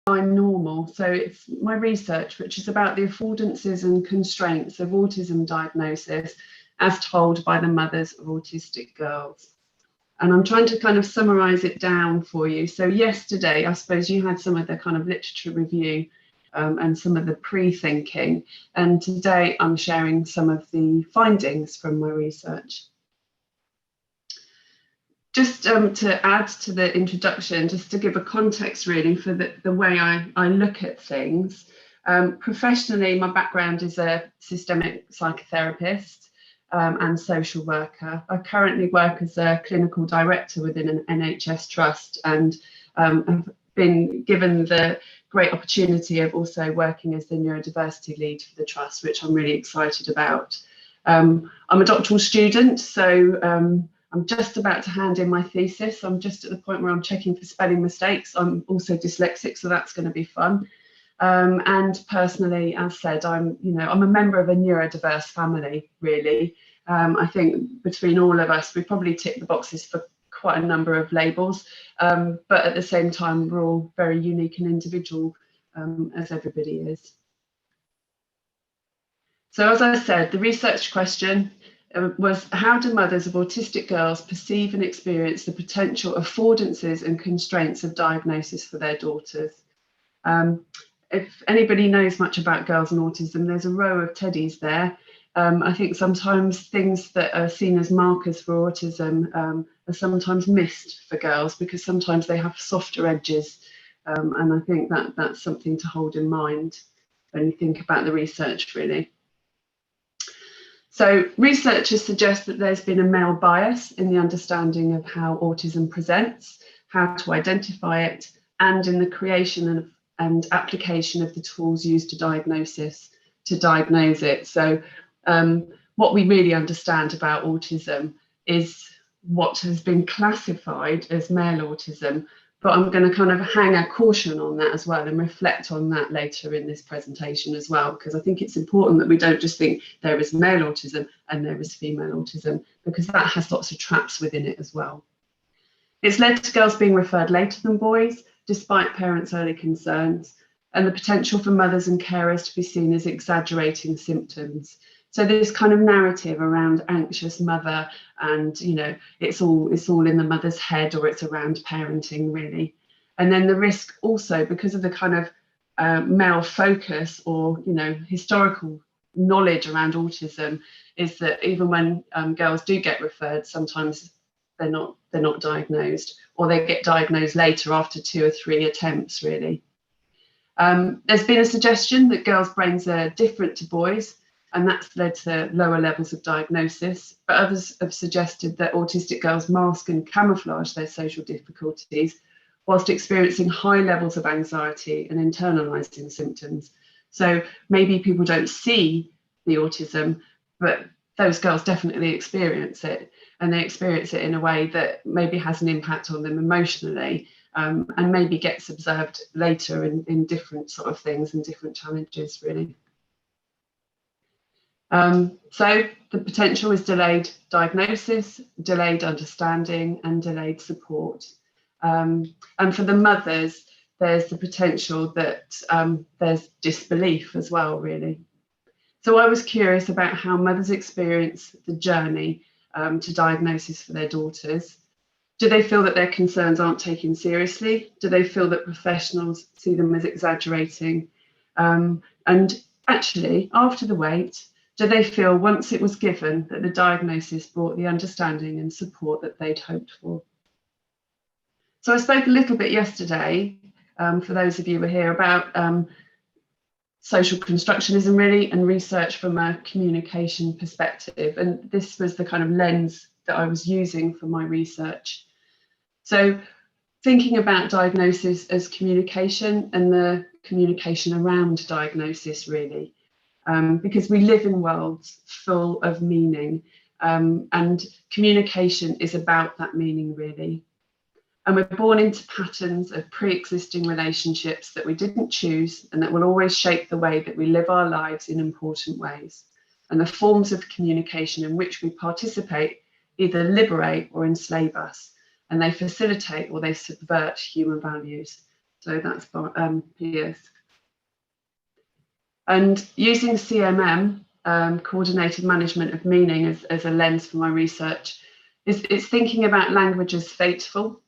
I'm Normal. So it's my research, which is about the affordances and constraints of autism diagnosis as told by the mothers of autistic girls. And I'm trying to kind of summarize it down for you. So yesterday, I suppose you had some of the kind of literature review and some of the pre-thinking. And today I'm sharing some of the findings from my research. Just to add to the introduction, just to give a context really for the way I look at things. Professionally, my background is a systemic psychotherapist and social worker. I currently work as a clinical director within an NHS trust and have been given the great opportunity of also working as the neurodiversity lead for the trust, which I'm really excited about. I'm a doctoral student, so I'm just about to hand in my thesis. I'm just at the point where I'm checking for spelling mistakes. I'm also dyslexic, so that's going to be fun. And personally, as said, I'm a member of a neurodiverse family, really. I think between all of us, we probably tick the boxes for quite a number of labels, but at the same time, we're all very unique and individual, as everybody is. So as I said, the research question was, how do mothers of autistic girls perceive and experience the potential affordances and constraints of diagnosis for their daughters? If anybody knows much about girls and autism, there's a row of teddies there. I think sometimes things that are seen as markers for autism are sometimes missed for girls because sometimes they have softer edges. And I think that's something to hold in mind when you think about the research, really. So researchers suggest that there's been a male bias in the understanding of how autism presents, how to identify it, and in the creation and application of the tools used to diagnose it. So what we really understand about autism is what has been classified as male autism, but I'm going to kind of hang a caution on that as well and reflect on that later in this presentation as well, because I think it's important that we don't just think there is male autism and there is female autism, because that has lots of traps within it as well. It's led to girls being referred later than boys, despite parents' early concerns, and the potential for mothers and carers to be seen as exaggerating symptoms. So this kind of narrative around anxious mother and, it's all in the mother's head, or it's around parenting, really. And then the risk also, because of the kind of male focus or, historical knowledge around autism, is that even when girls do get referred, sometimes they're not diagnosed, or they get diagnosed later after 2 or 3 attempts, really. There's been a suggestion that girls' brains are different to boys, and that's led to lower levels of diagnosis. But others have suggested that autistic girls mask and camouflage their social difficulties whilst experiencing high levels of anxiety and internalizing symptoms. So maybe people don't see the autism, but those girls definitely experience it, and they experience it in a way that maybe has an impact on them emotionally, and maybe gets observed later in different sort of things and different challenges, really. So the potential is delayed diagnosis, delayed understanding, and delayed support. And for the mothers, there's the potential that there's disbelief as well, really. So I was curious about how mothers experience the journey to diagnosis for their daughters. Do they feel that their concerns aren't taken seriously? Do they feel that professionals see them as exaggerating? And actually, after the wait, do they feel once it was given that the diagnosis brought the understanding and support that they'd hoped for? So I spoke a little bit yesterday, for those of you who were here, about social constructionism, really, and research from a communication perspective. And this was the kind of lens that I was using for my research. So thinking about diagnosis as communication and the communication around diagnosis, really. Because we live in worlds full of meaning, and communication is about that meaning, really. And we're born into patterns of pre-existing relationships that we didn't choose and that will always shape the way that we live our lives in important ways. And the forms of communication in which we participate either liberate or enslave us, and they facilitate or they subvert human values. So that's Pierce. And using CMM, coordinated management of meaning, as a lens for my research, it's thinking about language as fateful,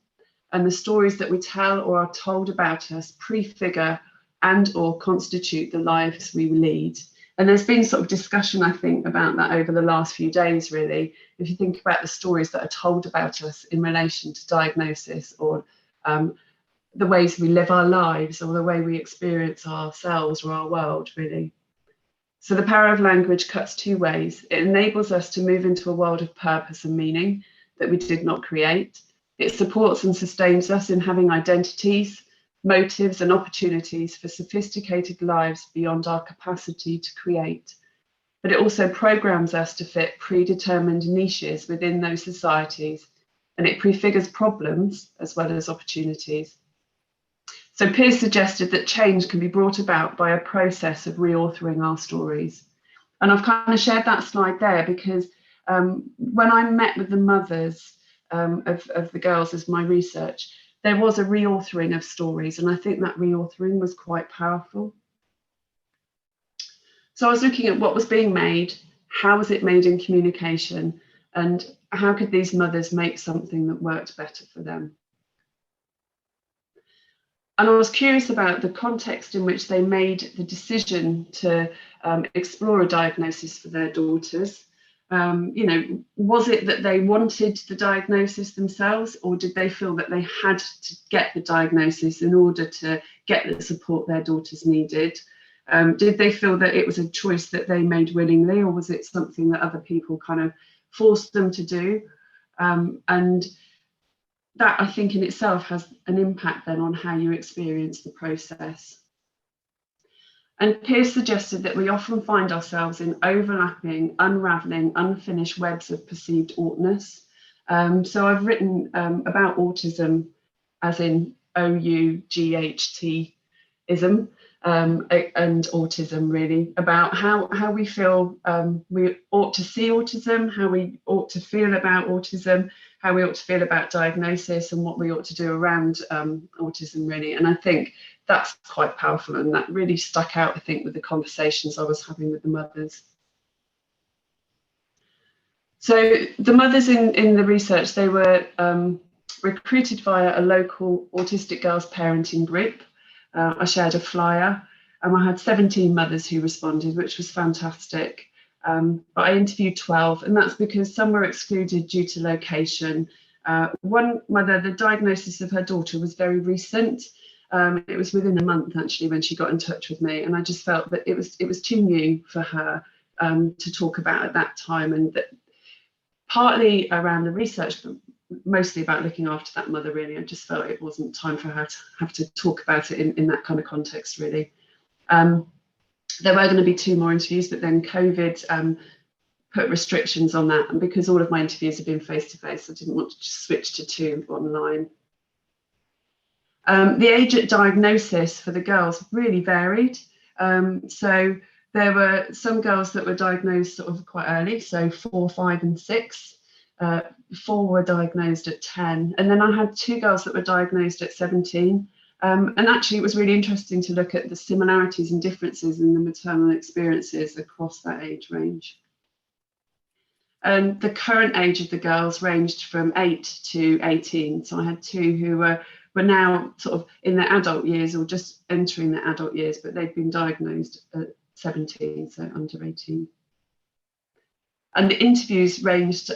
and the stories that we tell or are told about us prefigure and or constitute the lives we lead. And there's been sort of discussion, I think, about that over the last few days, really. If you think about the stories that are told about us in relation to diagnosis, or the ways we live our lives, or the way we experience ourselves or our world, really. So the power of language cuts two ways. It enables us to move into a world of purpose and meaning that we did not create. It supports and sustains us in having identities, motives, and opportunities for sophisticated lives beyond our capacity to create. But it also programs us to fit predetermined niches within those societies, and it prefigures problems as well as opportunities. So Pierce suggested that change can be brought about by a process of reauthoring our stories. And I've kind of shared that slide there because when I met with the mothers of the girls as my research, there was a reauthoring of stories, and I think that reauthoring was quite powerful. So I was looking at what was being made, how was it made in communication, and how could these mothers make something that worked better for them. And I was curious about the context in which they made the decision to explore a diagnosis for their daughters. You know, was it that they wanted the diagnosis themselves, or did they feel that they had to get the diagnosis in order to get the support their daughters needed? Did they feel that it was a choice that they made willingly, or was it something that other people kind of forced them to do? And that, I think, in itself has an impact then on how you experience the process. And Pierce suggested that we often find ourselves in overlapping, unraveling, unfinished webs of perceived oughtness. So I've written about autism as in OUGHT-ism, and autism, really, about how we feel we ought to see autism, how we ought to feel about autism, how we ought to feel about diagnosis, and what we ought to do around autism, really. And I think that's quite powerful, and that really stuck out, I think, with the conversations I was having with the mothers. So the mothers in the research, they were recruited via a local autistic girls parenting group. I shared a flyer, and I had 17 mothers who responded, which was fantastic. But I interviewed 12, and that's because some were excluded due to location. One mother, the diagnosis of her daughter was very recent. It was within a month, actually, when she got in touch with me, and I just felt that it was too new for her to talk about at that time, and that partly around the research, but mostly about looking after that mother, really. I just felt it wasn't time for her to have to talk about it in that kind of context, really. There were going to be 2 more interviews, but then COVID put restrictions on that, and because all of my interviews have been face-to-face, I didn't want to just switch to 2 online. The age at diagnosis for the girls really varied. So there were some girls that were diagnosed sort of quite early, so 4, 5 and 6. 4 were diagnosed at 10, and then I had 2 girls that were diagnosed at 17. And actually, it was really interesting to look at the similarities and differences in the maternal experiences across that age range. And the current age of the girls ranged from 8 to 18. So I had 2 who were now sort of in their adult years or just entering their adult years, but they'd been diagnosed at 17, so under 18. And the interviews ranged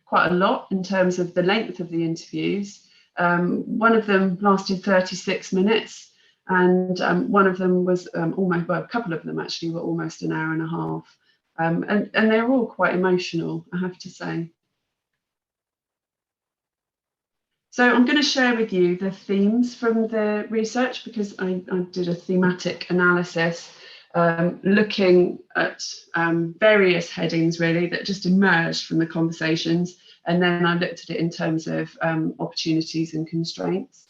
quite a lot in terms of the length of the interviews. One of them lasted 36 minutes, and one of them was almost, well, a couple of them actually were almost an hour and a half. And they were all quite emotional, I have to say. So I'm going to share with you the themes from the research, because I did a thematic analysis looking at various headings, really, that just emerged from the conversations. And then I looked at it in terms of opportunities and constraints.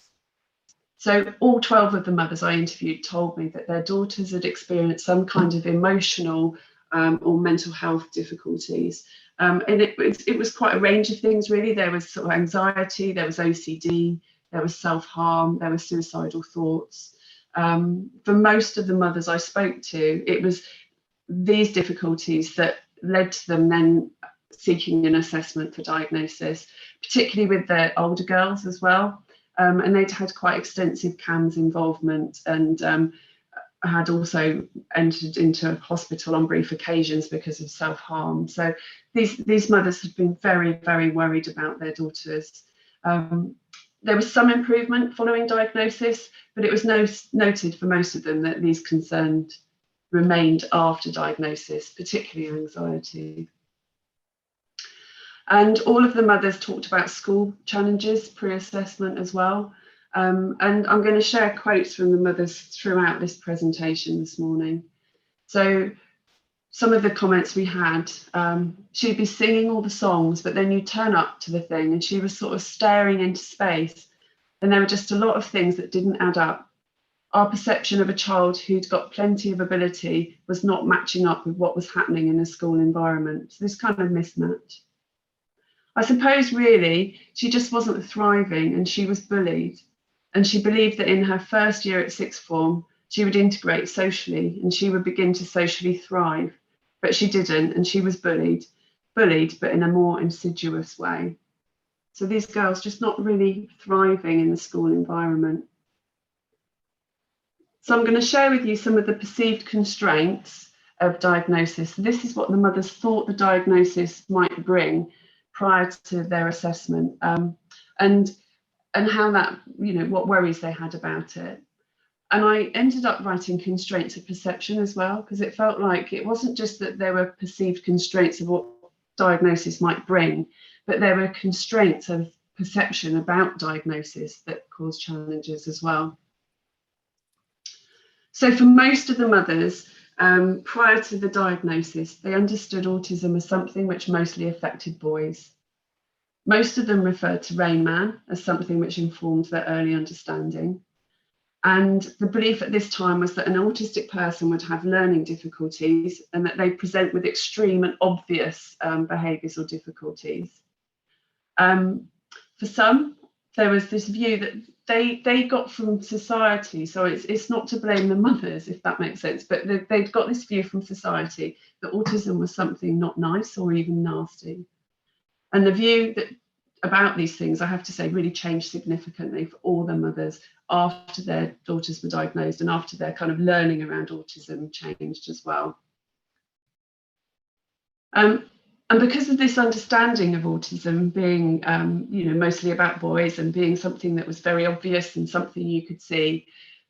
So all 12 of the mothers I interviewed told me that their daughters had experienced some kind of emotional or mental health difficulties. And it was quite a range of things, really. There was sort of anxiety, there was OCD, there was self-harm, there were suicidal thoughts. For most of the mothers I spoke to, it was these difficulties that led to them then seeking an assessment for diagnosis, particularly with their older girls as well. And they'd had quite extensive CAMHS involvement, and had also entered into hospital on brief occasions because of self-harm. So these mothers had been very, very worried about their daughters. There was some improvement following diagnosis, but it was noted for most of them that these concerns remained after diagnosis, particularly anxiety. And all of the mothers talked about school challenges pre-assessment as well. And I'm going to share quotes from the mothers throughout this presentation this morning. So some of the comments we had, she'd be singing all the songs, but then you turn up to the thing and she was sort of staring into space, and there were just a lot of things that didn't add up. Our perception of a child who'd got plenty of ability was not matching up with what was happening in a school environment. So this kind of mismatch. I suppose really she just wasn't thriving, and she was bullied. And she believed that in her first year at sixth form, she would integrate socially and she would begin to socially thrive. But she didn't, and she was bullied, but in a more insidious way. So these girls just not really thriving in the school environment. So I'm going to share with you some of the perceived constraints of diagnosis. This is what the mothers thought the diagnosis might bring prior to their assessment, and how that, what worries they had about it. And I ended up writing constraints of perception as well, because it felt like it wasn't just that there were perceived constraints of what diagnosis might bring, but there were constraints of perception about diagnosis that caused challenges as well. So for most of the mothers, prior to the diagnosis, they understood autism as something which mostly affected boys. Most of them referred to Rain Man as something which informed their early understanding. And the belief at this time was that an autistic person would have learning difficulties and that they present with extreme and obvious behaviours or difficulties. For some, there was this view that they got from society, so it's not to blame the mothers, if that makes sense, but they'd got this view from society that autism was something not nice or even nasty. And the view about these things, I have to say, really changed significantly for all the mothers after their daughters were diagnosed and after their kind of learning around autism changed as well. And because of this understanding of autism being, mostly about boys and being something that was very obvious and something you could see,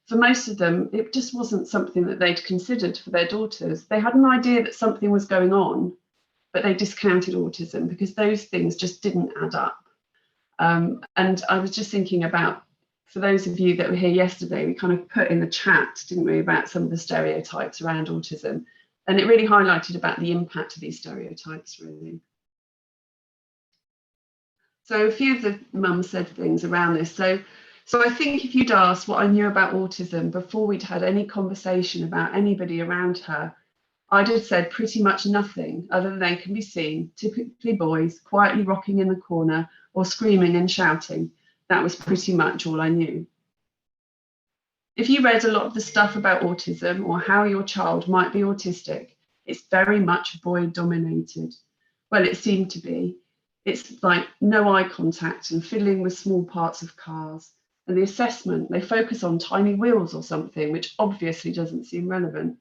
for most of them, it just wasn't something that they'd considered for their daughters. They had an idea that something was going on, but they discounted autism because those things just didn't add up. And I was just thinking about, for those of you that were here yesterday, we kind of put in the chat, didn't we, about some of the stereotypes around autism. And it really highlighted about the impact of these stereotypes, really. So a few of the mums said things around this. So I think if you'd asked what I knew about autism before we'd had any conversation about anybody around her, I'd have said pretty much nothing other than they can be seen, typically boys, quietly rocking in the corner or screaming and shouting. That was pretty much all I knew. If you read a lot of the stuff about autism or how your child might be autistic, it's very much boy dominated. Well, it seemed to be. It's like no eye contact and fiddling with small parts of cars. And the assessment, they focus on tiny wheels or something, which obviously doesn't seem relevant.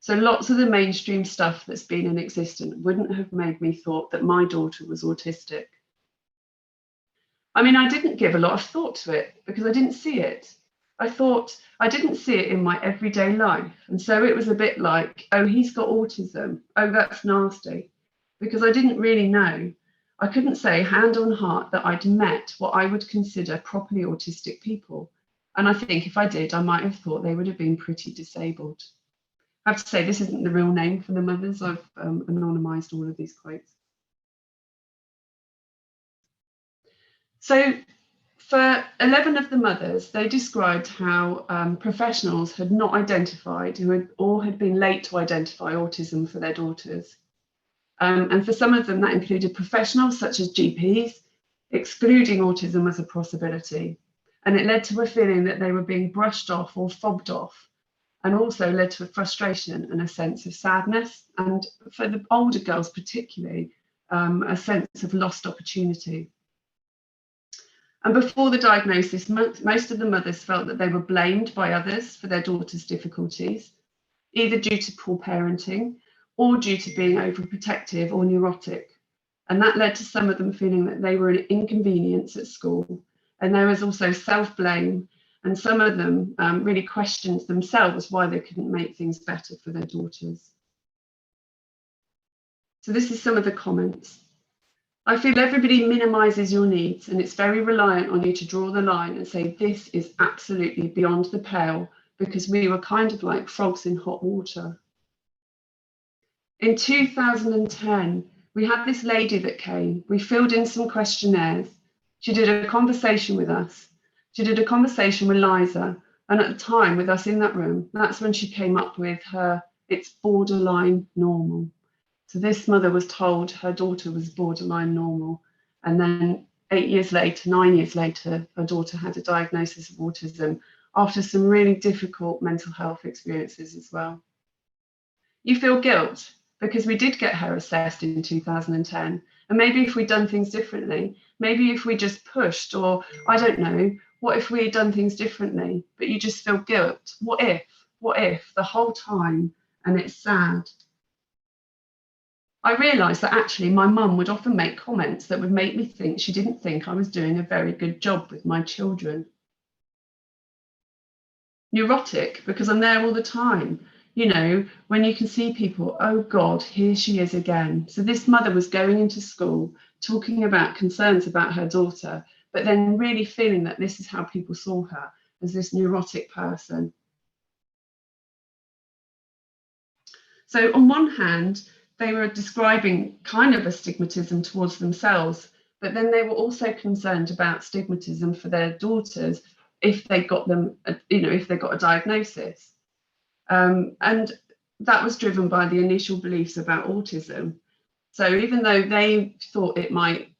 So lots of the mainstream stuff that's been in existence wouldn't have made me thought that my daughter was autistic. I mean, I didn't give a lot of thought to it because I didn't see it. I thought I didn't see it in my everyday life. And so it was a bit like, oh, he's got autism. Oh, that's nasty. Because I didn't really know. I couldn't say hand on heart that I'd met what I would consider properly autistic people. And I think if I did, I might have thought they would have been pretty disabled. I have to say, this isn't the real name for the mothers. I've anonymised all of these quotes. So for 11 of the mothers, they described how professionals had not identified or had been late to identify autism for their daughters. And for some of them, that included professionals such as GPs, excluding autism as a possibility. And it led to a feeling that they were being brushed off or fobbed off, and also led to a frustration and a sense of sadness. And for the older girls particularly, a sense of lost opportunity. And before the diagnosis, most of the mothers felt that they were blamed by others for their daughter's difficulties, either due to poor parenting or due to being overprotective or neurotic. And that led to some of them feeling that they were an inconvenience at school. And there was also self-blame, and some of them really questioned themselves why they couldn't make things better for their daughters. So this is some of the comments. I feel everybody minimises your needs, and it's very reliant on you to draw the line and say this is absolutely beyond the pale, because we were kind of like frogs in hot water. In 2010, we had this lady that came. We filled in some questionnaires. She did a conversation with us. She did a conversation with Liza, and at the time with us in that room, that's when she came up with her, it's borderline normal. So this mother was told her daughter was borderline normal. And then 8 years later, 9 years later, her daughter had a diagnosis of autism after some really difficult mental health experiences as well. You feel guilt because we did get her assessed in 2010. And maybe if we'd done things differently, maybe if we just pushed, or I don't know, what if we had done things differently? But you just feel guilt. What if the whole time? And it's sad. I realised that actually my mum would often make comments that would make me think she didn't think I was doing a very good job with my children. Neurotic, because I'm there all the time. You know, when you can see people, oh God, here she is again. So this mother was going into school, talking about concerns about her daughter, but then really feeling that this is how people saw her, as this neurotic person. So on one hand, they were describing kind of a stigmatism towards themselves, but then they were also concerned about stigmatism for their daughters if they got them, if they got a diagnosis. And that was driven by the initial beliefs about autism. So even though they thought it might,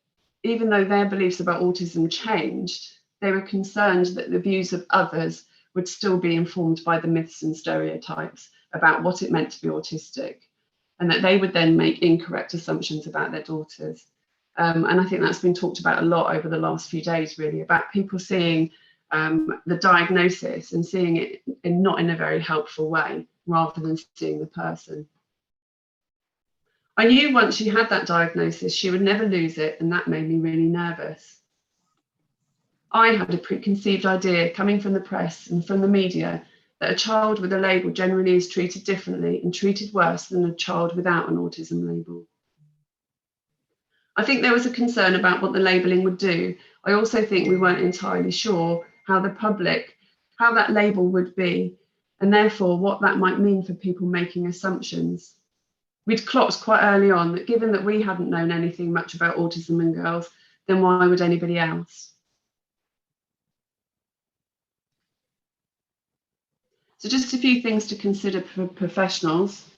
even though their beliefs about autism changed, they were concerned that the views of others would still be informed by the myths and stereotypes about what it meant to be autistic, and that they would then make incorrect assumptions about their daughters. And I think that's been talked about a lot over the last few days, really, about people seeing the diagnosis and seeing it not in a very helpful way, rather than seeing the person. I knew once she had that diagnosis, she would never lose it, and that made me really nervous. I had a preconceived idea coming from the press and from the media that a child with a label generally is treated differently and treated worse than a child without an autism label. I think there was a concern about what the labelling would do. I also think we weren't entirely sure how that label would be, and therefore what that might mean for people making assumptions. We'd clocked quite early on that given that we hadn't known anything much about autism in girls, then why would anybody else? So just a few things to consider for professionals.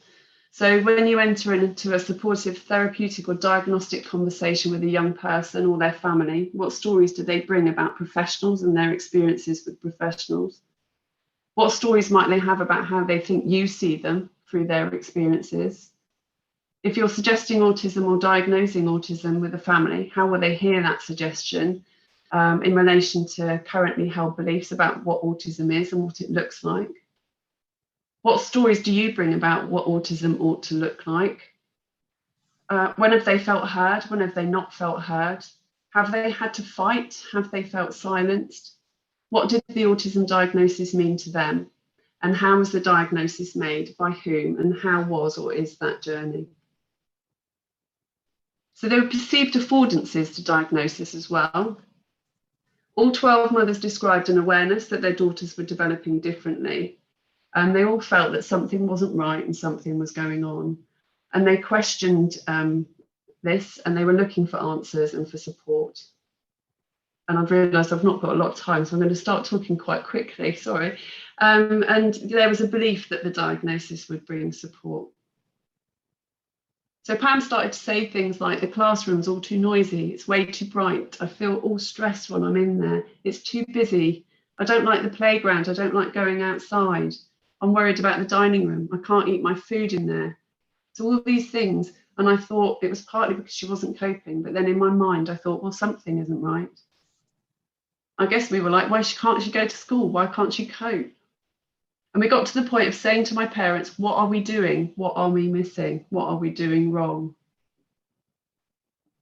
So when you enter into a supportive therapeutic or diagnostic conversation with a young person or their family, what stories do they bring about professionals and their experiences with professionals? What stories might they have about how they think you see them through their experiences? If you're suggesting autism or diagnosing autism with a family, how will they hear that suggestion in relation to currently held beliefs about what autism is and what it looks like? What stories do you bring about what autism ought to look like? When have they felt heard? When have they not felt heard? Have they had to fight? Have they felt silenced? What did the autism diagnosis mean to them? And how was the diagnosis made? By whom? And how was or is that journey? So there were perceived affordances to diagnosis as well. All 12 mothers described an awareness that their daughters were developing differently. And they all felt that something wasn't right and something was going on. And they questioned this, and they were looking for answers and for support. And I've realised I've not got a lot of time, so I'm going to start talking quite quickly, sorry. And there was a belief that the diagnosis would bring support. So Pam started to say things like, the classroom's all too noisy, it's way too bright, I feel all stressed when I'm in there, it's too busy, I don't like the playground, I don't like going outside, I'm worried about the dining room, I can't eat my food in there. So all these things, and I thought it was partly because she wasn't coping, but then in my mind I thought, well, something isn't right. I guess we were like, why can't she go to school? Why can't she cope? And we got to the point of saying to my parents, what are we doing? What are we missing? What are we doing wrong?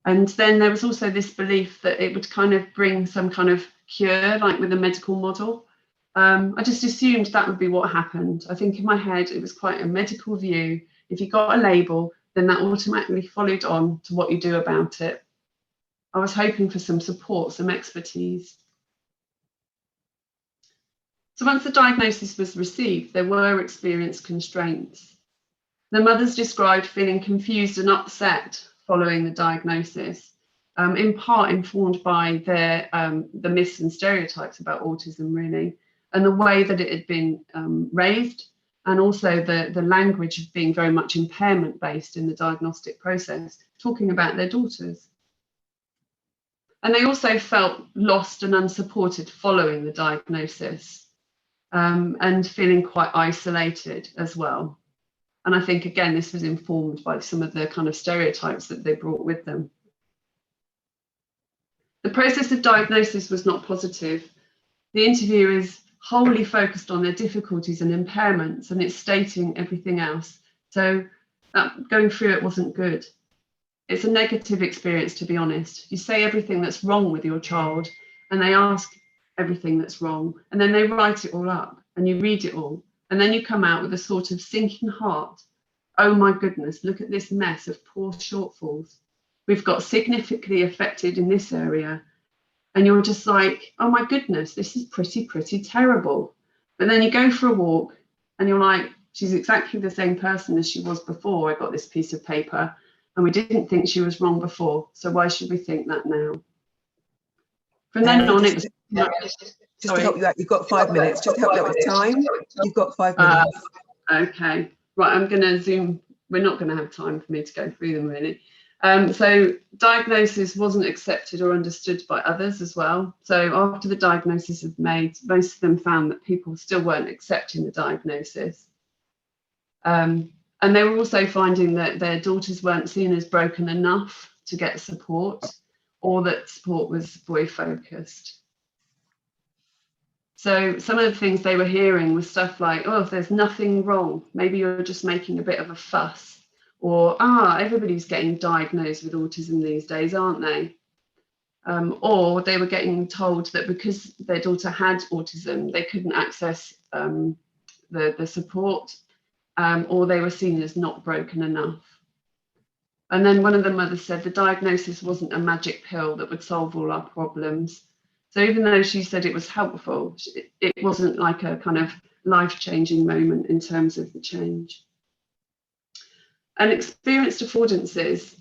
And then there was also this belief that it would kind of bring some kind of cure, like with a medical model. I just assumed that would be what happened. I think in my head, it was quite a medical view. If you got a label, then that automatically followed on to what you do about it. I was hoping for some support, some expertise. So once the diagnosis was received, there were experienced constraints. The mothers described feeling confused and upset following the diagnosis, in part informed by their the myths and stereotypes about autism, really, and the way that it had been raised, and also the language of being very much impairment-based in the diagnostic process, talking about their daughters. And they also felt lost and unsupported following the diagnosis. And feeling quite isolated as well. And I think, again, this was informed by some of the kind of stereotypes that they brought with them. The process of diagnosis was not positive. The interviewers wholly focused on their difficulties and impairments, and it's stating everything else. So going through it wasn't good. It's a negative experience, to be honest. You say everything that's wrong with your child, and they ask everything that's wrong, and then they write it all up and you read it all, and then you come out with a sort of sinking heart. Oh my goodness, look at this mess of poor shortfalls. We've got significantly affected in this area, and you're just like, oh my goodness, this is pretty terrible. But then you go for a walk and you're like, she's exactly the same person as she was before I got this piece of paper, and we didn't think she was wrong before, so why should we think that now? From then on, it was just to help you out, you've got 5 minutes. Just to help you out with time, you've got 5 minutes. Okay, right, I'm going to zoom. We're not going to have time for me to go through them, really. So diagnosis wasn't accepted or understood by others as well. So after the diagnosis was made, most of them found that people still weren't accepting the diagnosis. And they were also finding that their daughters weren't seen as broken enough to get support, or that support was boy focused. So some of the things they were hearing was stuff like, oh, if there's nothing wrong, maybe you're just making a bit of a fuss, or everybody's getting diagnosed with autism these days, aren't they? Or they were getting told that because their daughter had autism, they couldn't access the support, or they were seen as not broken enough. And then one of the mothers said the diagnosis wasn't a magic pill that would solve all our problems. So even though she said it was helpful, it wasn't like a kind of life-changing moment in terms of the change. And experienced affordances,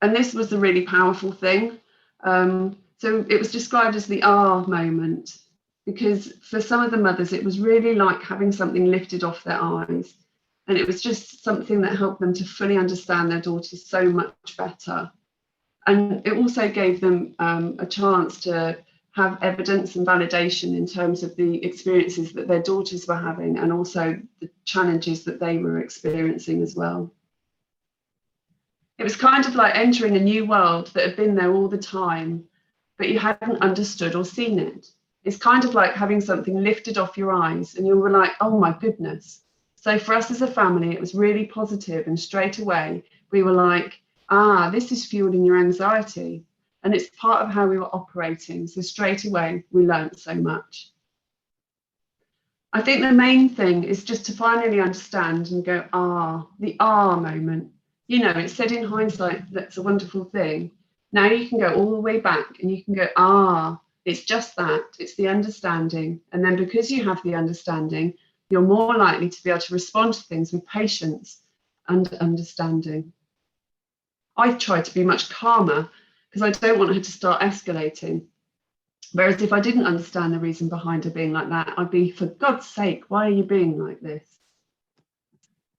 and this was the really powerful thing. So it was described as the moment, because for some of the mothers, it was really like having something lifted off their eyes. And it was just something that helped them to fully understand their daughters so much better. And it also gave them a chance to have evidence and validation in terms of the experiences that their daughters were having, and also the challenges that they were experiencing as well. It was kind of like entering a new world that had been there all the time, but you hadn't understood or seen it. It's kind of like having something lifted off your eyes and you were like, oh my goodness. So for us as a family, it was really positive, and straight away we were like, this is fueling your anxiety. And it's part of how we were operating. So straight away, we learned so much. I think the main thing is just to finally understand and go, the moment. You know, it's said in hindsight, that's a wonderful thing. Now you can go all the way back and you can go, it's just that, it's the understanding. And then because you have the understanding, you're more likely to be able to respond to things with patience and understanding. I try to be much calmer because I don't want her to start escalating. Whereas if I didn't understand the reason behind her being like that, I'd be, for God's sake, why are you being like this?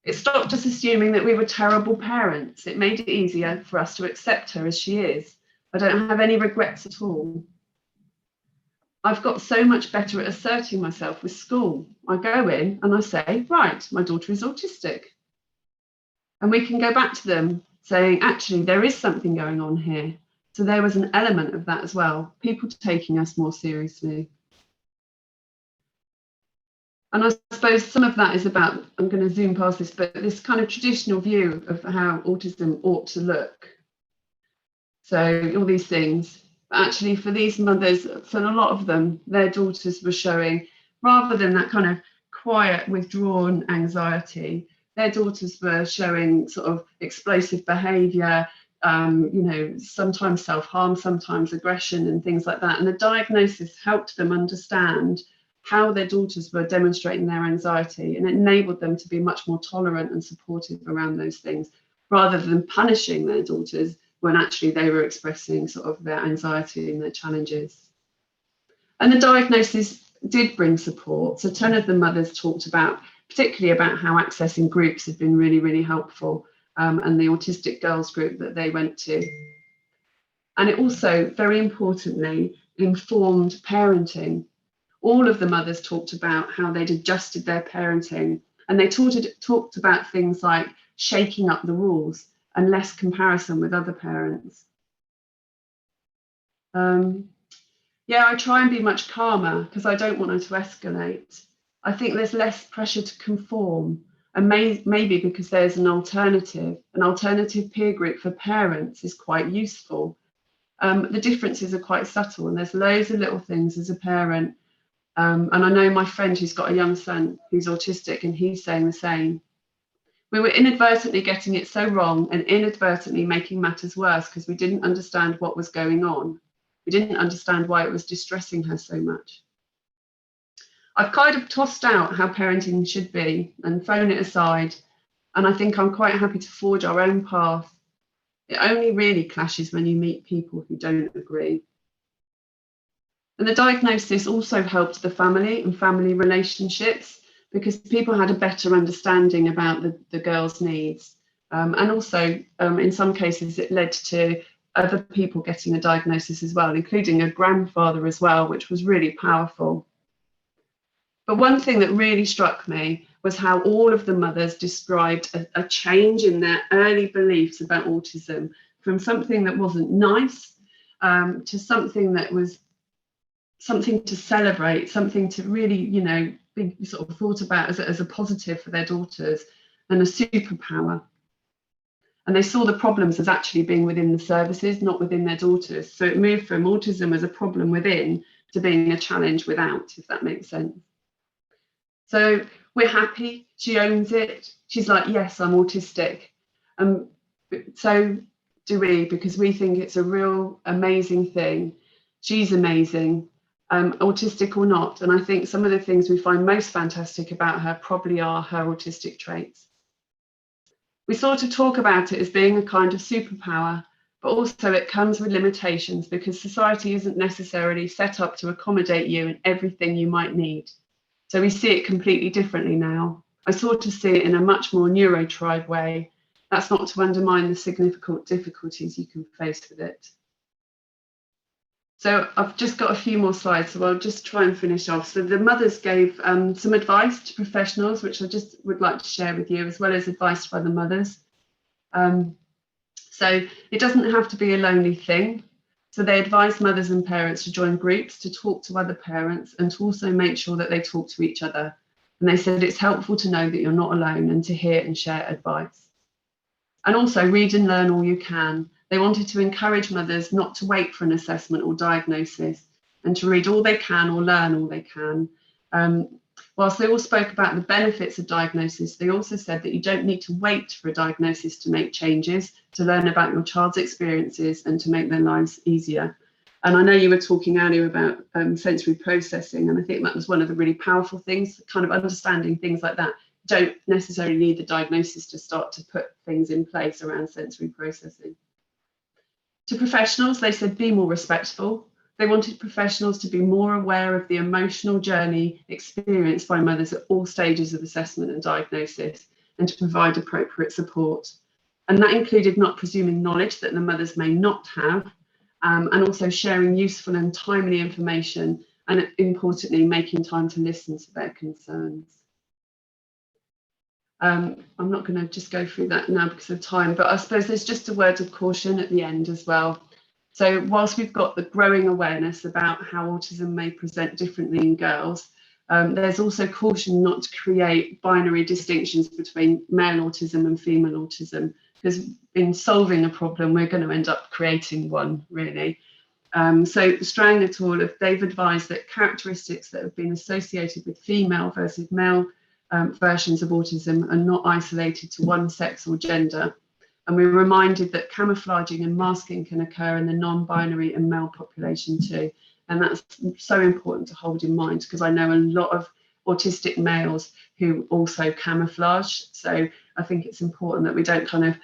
It stopped us assuming that we were terrible parents. It made it easier for us to accept her as she is. I don't have any regrets at all. I've got so much better at asserting myself with school. I go in and I say, right, my daughter is autistic. And we can go back to them saying, actually, there is something going on here. So there was an element of that as well, people taking us more seriously. And I suppose some of that is about, I'm going to zoom past this, but this kind of traditional view of how autism ought to look. So all these things. But actually, for these mothers, for a lot of them, their daughters were showing, rather than that kind of quiet, withdrawn anxiety, their daughters were showing sort of explosive behaviour, sometimes self-harm, sometimes aggression and things like that. And the diagnosis helped them understand how their daughters were demonstrating their anxiety, and it enabled them to be much more tolerant and supportive around those things, rather than punishing their daughters when actually they were expressing sort of their anxiety and their challenges. And the diagnosis did bring support. So 10 of the mothers talked about, particularly about how accessing groups had been really, really helpful, and the autistic girls group that they went to. And it also, very importantly, informed parenting. All of the mothers talked about how they'd adjusted their parenting, and they talked about things like shaking up the rules and less comparison with other parents. I try and be much calmer because I don't want her to escalate. I think there's less pressure to conform, and maybe because there's an alternative peer group for parents is quite useful. The differences are quite subtle, and there's loads of little things as a parent. And I know my friend who's got a young son who's autistic, and he's saying the same. We were inadvertently getting it so wrong and inadvertently making matters worse because we didn't understand what was going on. We didn't understand why it was distressing her so much. I've kind of tossed out how parenting should be and thrown it aside, and I think I'm quite happy to forge our own path. It only really clashes when you meet people who don't agree. And the diagnosis also helped the family and family relationships, because people had a better understanding about the girl's needs. And also, in some cases, it led to other people getting a diagnosis as well, including a grandfather as well, which was really powerful. But one thing that really struck me was how all of the mothers described a change in their early beliefs about autism, from something that wasn't nice to something that was something to celebrate, something to really, be sort of thought about as a positive for their daughters and a superpower. And they saw the problems as actually being within the services, not within their daughters. So it moved from autism as a problem within to being a challenge without, if that makes sense. So we're happy, she owns it. She's like, yes, I'm autistic. So do we, because we think it's a real amazing thing. She's amazing. Autistic or not. And I think some of the things we find most fantastic about her probably are her autistic traits. We sort of talk about it as being a kind of superpower, but also it comes with limitations, because society isn't necessarily set up to accommodate you in everything you might need. So we see it completely differently now. I sort of see it in a much more neurotribe way. That's not to undermine the significant difficulties you can face with it. So I've just got a few more slides, so I'll just try and finish off. So the mothers gave some advice to professionals, which I just would like to share with you, as well as advice by the mothers. So it doesn't have to be a lonely thing. So they advise mothers and parents to join groups, to talk to other parents, and to also make sure that they talk to each other. And they said it's helpful to know that you're not alone and to hear and share advice. And also read and learn all you can. They wanted to encourage mothers not to wait for an assessment or diagnosis, and to read all they can or learn all they can. Whilst they all spoke about the benefits of diagnosis, they also said that you don't need to wait for a diagnosis to make changes, to learn about your child's experiences and to make their lives easier. And I know you were talking earlier about sensory processing, and I think that was one of the really powerful things, kind of understanding things like that. Don't necessarily need the diagnosis to start to put things in place around sensory processing. To professionals, they said be more respectful. They wanted professionals to be more aware of the emotional journey experienced by mothers at all stages of assessment and diagnosis. and to provide appropriate support. And that included not presuming knowledge that the mothers may not have, and also sharing useful and timely information, and importantly, making time to listen to their concerns. I'm not going to just go through that now because of time, but I suppose there's just a word of caution at the end as well. So whilst we've got the growing awareness about how autism may present differently in girls, there's also caution not to create binary distinctions between male autism and female autism, because in solving a problem, we're going to end up creating one, really. So Strang et al., they've advised that characteristics that have been associated with female versus male versions of autism are not isolated to one sex or gender. And we're reminded that camouflaging and masking can occur in the non-binary and male population too. And that's so important to hold in mind, because I know a lot of autistic males who also camouflage. So I think it's important that we don't kind of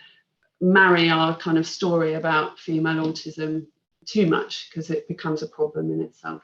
marry our kind of story about female autism too much, because it becomes a problem in itself.